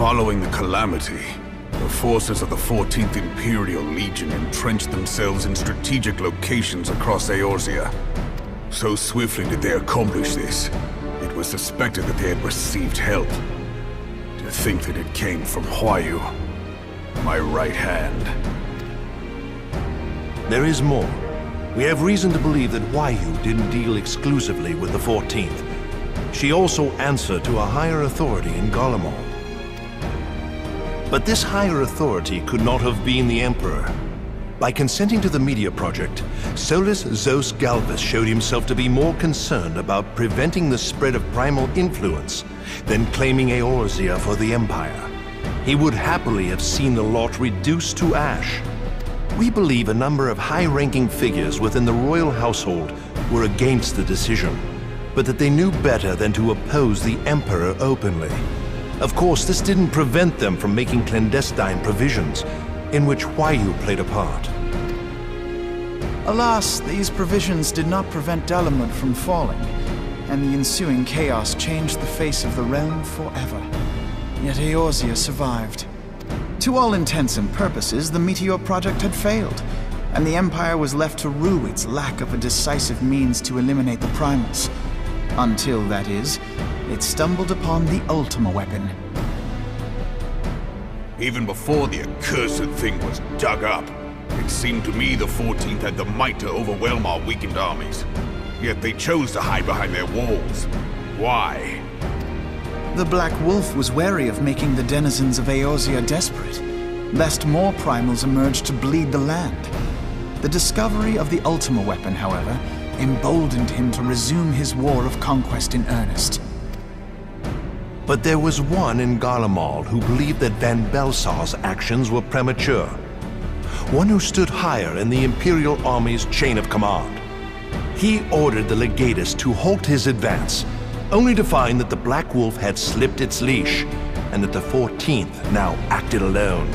Following the calamity, the forces of the 14th Imperial Legion entrenched themselves in strategic locations across Eorzea. So swiftly did they accomplish this, it was suspected that they had received help. To think that it came from Huayu, my right hand. There is more. We have reason to believe that Huayu didn't deal exclusively with the 14th. She also answered to a higher authority in Garlemald. But this higher authority could not have been the Emperor. By consenting to the media project, Solus Zos Galvus showed himself to be more concerned about preventing the spread of primal influence than claiming Eorzea for the Empire. He would happily have seen the lot reduced to ash. We believe a number of high-ranking figures within the royal household were against the decision, but that they knew better than to oppose the Emperor openly. Of course, this didn't prevent them from making clandestine provisions, in which Huayu played a part. Alas, these provisions did not prevent Dalamud from falling, and the ensuing chaos changed the face of the realm forever. Yet Eorzea survived. To all intents and purposes, the Meteor Project had failed, and the Empire was left to rue its lack of a decisive means to eliminate the primals. Until, that is, it stumbled upon the Ultima weapon. Even before the accursed thing was dug up, it seemed to me the 14th had the might to overwhelm our weakened armies. Yet they chose to hide behind their walls. Why? The Black Wolf was wary of making the denizens of Eorzea desperate, lest more primals emerge to bleed the land. The discovery of the Ultima weapon, however, emboldened him to resume his war of conquest in earnest. But there was one in Garlemald who believed that Van Belsar's actions were premature. One who stood higher in the Imperial Army's chain of command. He ordered the Legatus to halt his advance, only to find that the Black Wolf had slipped its leash, and that the 14th now acted alone.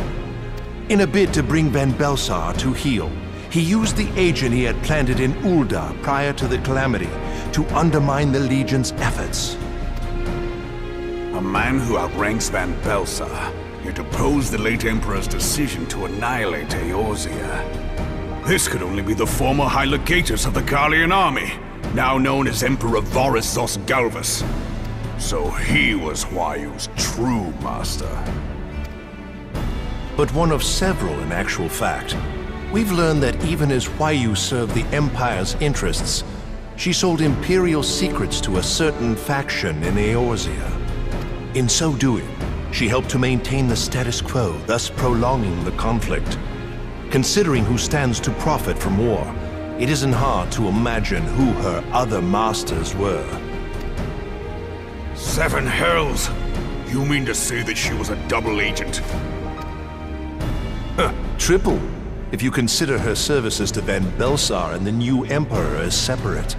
In a bid to bring Van Belsar to heel, he used the agent he had planted in Ul'dah prior to the calamity to undermine the Legion's efforts. A man who outranks Van Belsar, yet opposed the late Emperor's decision to annihilate Eorzea. This could only be the former High Legatus of the Garlean army, now known as Emperor Varus Zos Galvus. So he was Huayu's true master. But one of several in actual fact. We've learned that even as Huayu served the Empire's interests, she sold Imperial secrets to a certain faction in Eorzea. In so doing, she helped to maintain the status quo, thus prolonging the conflict. Considering who stands to profit from war, it isn't hard to imagine who her other masters were. Seven hells! You mean to say that she was a double agent? Triple, if you consider her services to Van Belsar and the new Emperor as separate.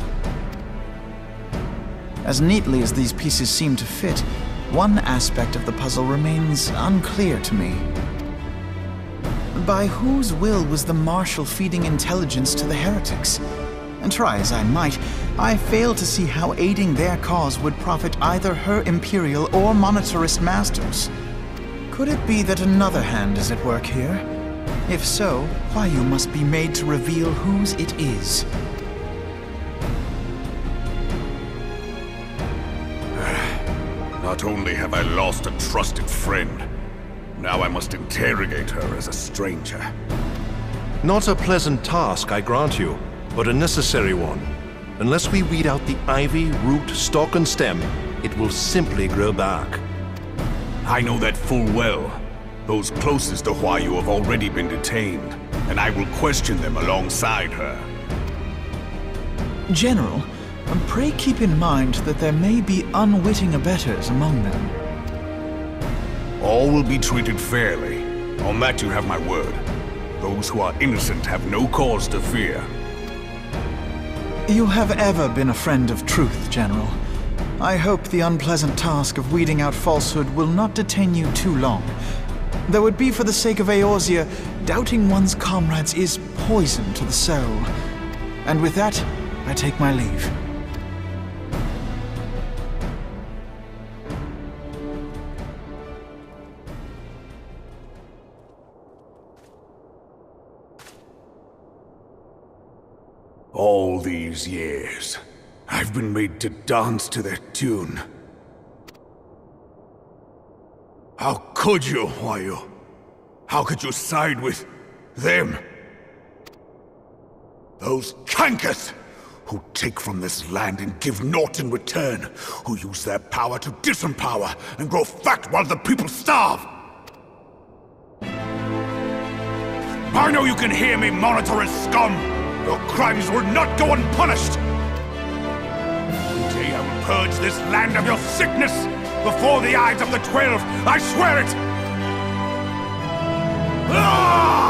As neatly as these pieces seem to fit, one aspect of the puzzle remains unclear to me. By whose will was the Marshal feeding intelligence to the heretics? And try as I might, I fail to see how aiding their cause would profit either her Imperial or Monetarist masters. Could it be that another hand is at work here? If so, Huayu must be made to reveal whose it is. Not only have I lost a trusted friend, now I must interrogate her as a stranger. Not a pleasant task, I grant you, but a necessary one. Unless we weed out the ivy, root, stalk, and stem, it will simply grow back. I know that full well. Those closest to Huayu have already been detained, and I will question them alongside her. General, pray keep in mind that there may be unwitting abettors among them. All will be treated fairly. On that you have my word. Those who are innocent have no cause to fear. You have ever been a friend of truth, General. I hope the unpleasant task of weeding out falsehood will not detain you too long. Though it be for the sake of Eorzea, doubting one's comrades is poison to the soul. And with that, I take my leave. All these years, I've been made to dance to their tune. How could you, Huayu? How could you side with them? Those cankers who take from this land and give naught in return, who use their power to disempower and grow fat while the people starve. I know you can hear me, monitoring scum! Your crimes will not go unpunished! One day I will purge this land of your sickness! Before the eyes of the 12, I swear it! Ah!